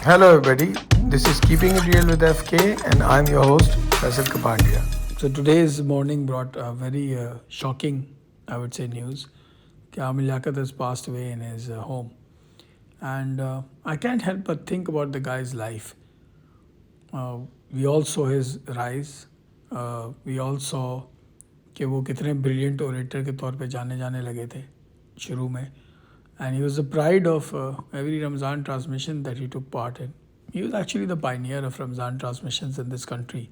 Hello, everybody. This is Keeping It Real with FK, and I'm your host, Faisal Kapandia. So, today's morning brought a very shocking, I would say, news. Aamir Liaquat has passed away in his home. And I can't help but think about the guy's life. We all saw his rise. We all saw कि वो कितने brilliant orator के तौर पे जाने लगे थे शुरू में. And he was the pride of every Ramzan transmission that he took part in. He was actually the pioneer of Ramzan transmissions in this country.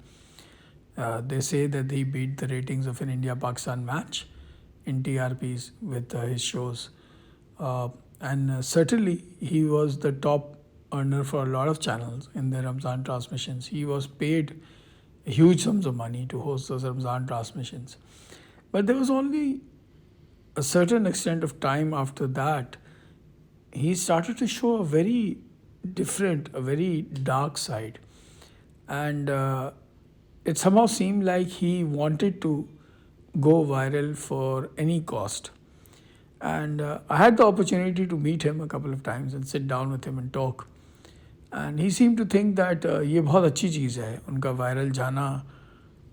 They say that he beat the ratings of an India-Pakistan match in TRPs with his shows. And certainly he was the top earner for a lot of channels in the Ramzan transmissions. He was paid huge sums of money to host those Ramzan transmissions. But there was only a certain extent of time after that, he started to show a very different, a very dark side. And it somehow seemed like he wanted to go viral for any cost. And I had the opportunity to meet him a couple of times and sit down with him and talk. And he seemed to think that ये बहुत अच्छी चीज़ है, उनका viral जाना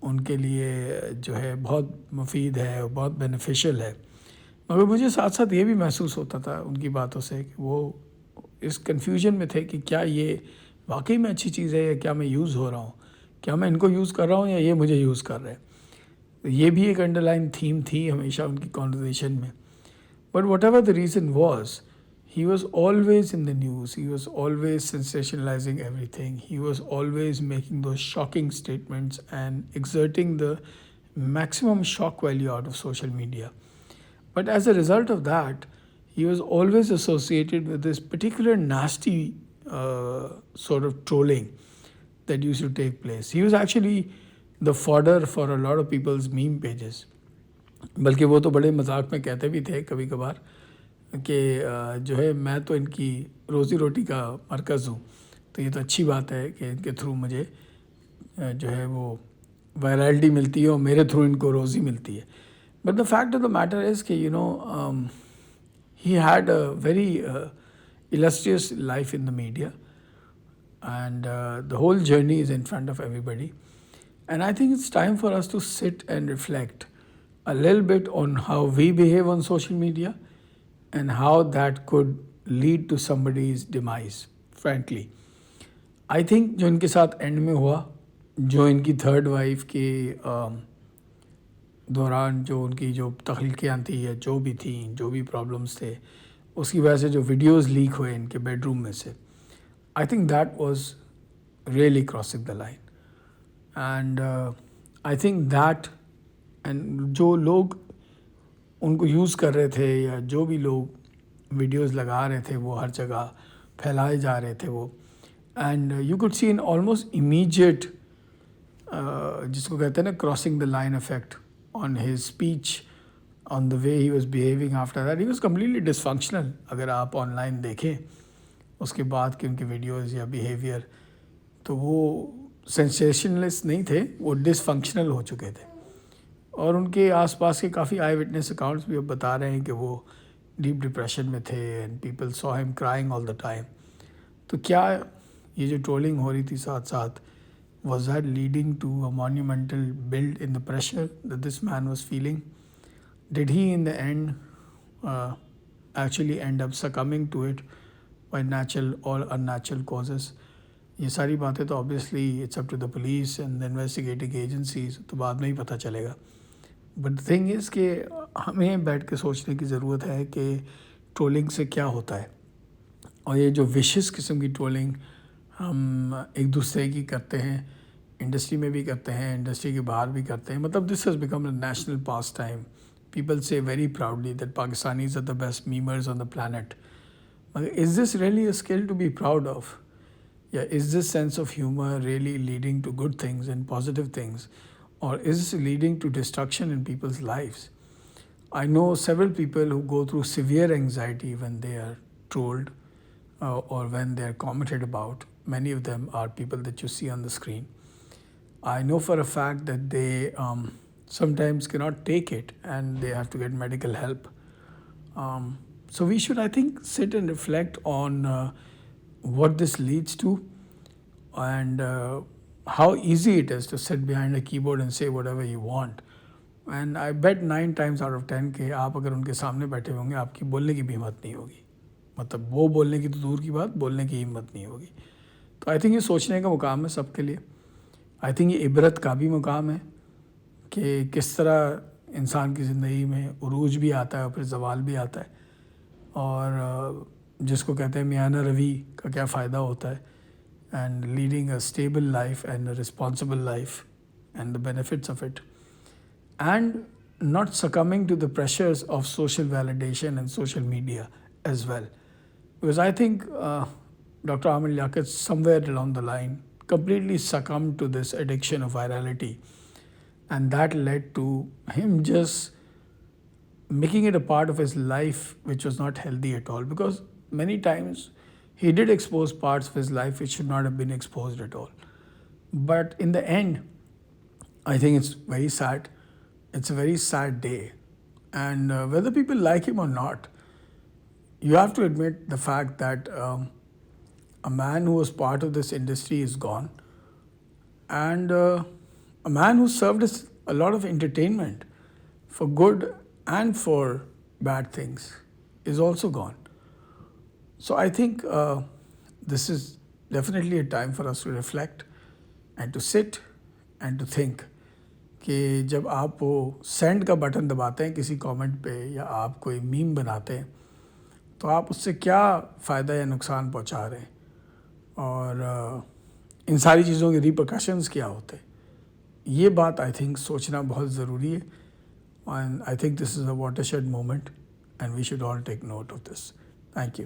उनके लिए जो है बहुत मुफीद है, बहुत बेनिफिशियल है. मगर मुझे साथ साथ ये भी महसूस होता था उनकी बातों से कि वो इस कन्फ्यूजन में थे कि क्या ये वाकई में अच्छी चीज़ है या क्या मैं यूज़ हो रहा हूँ, क्या मैं इनको यूज़ कर रहा हूँ या ये मुझे यूज़ कर रहे हैं. ये भी एक अंडरलाइन थीम थी हमेशा उनकी कॉन्वर्सेशन में. But what ever the reason was, he was always in the news. He was always sensationalizing everything. He was always making those shocking statements and exerting the maximum shock value out of social media. But as a result of that, he was always associated with this particular nasty sort of trolling that used to take place. He was actually the fodder for a lot of people's meme pages. बल्कि वो तो बड़े मजाक में कहते भी थे कभी कभार कि जो है मैं तो इनकी रोज़ी रोटी का मरकज़ हूँ, तो ये तो अच्छी बात है कि इनके थ्रू मुझे जो है वो वायरलिटी मिलती है और मेरे थ्रू इनको रोज़ी मिलती है. But the fact of the matter is कि he had a very illustrious life in the media, and the whole journey is in front of everybody. And I think it's time for us to sit and reflect a little bit on how we behave on social media and how that could lead to somebody's demise, frankly. I think जो इनके साथ and में हुआ, जो इनकी third wife के दौरान जो उनकी जो तख्लीकियाँ थी या जो भी थी, जो भी प्रॉब्लम्स थे, उसकी वजह से जो वीडियोस लीक हुए इनके बेडरूम में से, I think that was really crossing the line. And I think that, and जो लोग उनको यूज़ कर रहे थे या जो भी लोग वीडियोस लगा रहे थे वो हर जगह फैलाए जा रहे थे वो. And you could see in almost immediate जिसको कहते हैं ना crossing the line effect on his speech, on the way he was behaving after that. He was completely dysfunctional. अगर आप ऑनलाइन देखें उसके बाद के उनके वीडियोस या बिहेवियर, तो वो सेंसेशनलिस्ट नहीं थे, वो डिसफंक्शनल हो चुके थे. और उनके आसपास के काफ़ी आई विटनेस अकाउंट्स भी अब बता रहे हैं कि वो डीप डिप्रेशन में थे and people saw him crying all the time. तो क्या ये जो ट्रोलिंग हो रही थी साथ साथ, was that leading to a monumental build in the pressure that this man was feeling? Did he in the end actually end up succumbing to it by natural or unnatural causes? ये सारी बातें तो obviously it's up to the police and the investigating agencies, तो बाद में ही पता चलेगा. But the thing is कि हमें बैठ के सोचने की ज़रूरत है कि ट्रोलिंग से क्या होता है. और ये जो विशेष किस्म की ट्रोलिंग हम एक दूसरे की करते हैं, इंडस्ट्री में भी करते हैं, इंडस्ट्री के बाहर भी करते हैं. मतलब this has become a national pastime. People say very proudly that Pakistanis are the best memers on the planet. मगर is this really a skill to be proud of, या is this sense of humour really leading to good things and positive things, और is this leading to destruction in people's lives? I know several people who go through severe anxiety when they are trolled or when they are commented about. Many of them are people that you see on the screen. I know for a fact that they sometimes cannot take it and they have to get medical help. So we should, I think, sit and reflect on what this leads to, and how easy it is to sit behind a keyboard and say whatever you want. And I bet 9 times out of 10 के आप अगर उनके सामने बैठे होंगे आपकी बोलने की भी हिम्मत नहीं होगी, मतलब वो बोलने की तो दूर की बात, बोलने की हिम्मत नहीं होगी. तो आई थिंक ये सोचने का मुकाम है सबके लिए. आई थिंक ये इबरत का भी मुकाम है कि किस तरह इंसान की ज़िंदगी में उरूज भी आता है और फिर ज़वाल भी आता है, और जिसको कहते हैं मियाना रवि का क्या फ़ायदा होता है, and leading a stable life and a responsible life and the benefits of it, and not succumbing to the pressures of social validation and social media as well. Because I think Dr. Aamir Liaquat somewhere along the line completely succumbed to this addiction of virality, and that led to him just making it a part of his life which was not healthy at all, because many times he did expose parts of his life which should not have been exposed at all. But in the end, I think it's very sad. It's a very sad day. And whether people like him or not, you have to admit the fact that a man who was part of this industry is gone. And a man who served us a lot of entertainment for good and for bad things is also gone. So I think this is definitely a time for us to reflect and to sit and to think कि जब आप वो send का button दबाते हैं किसी comment पे या आप कोई मीम बनाते हैं तो आप उससे क्या फ़ायदा या नुकसान पहुंचा रहे हैं, और इन सारी चीज़ों के रिपरकशंस क्या होते हैं, ये बात आई थिंक सोचना बहुत ज़रूरी है. And I think this is a watershed moment and we should all take note of this. Thank you.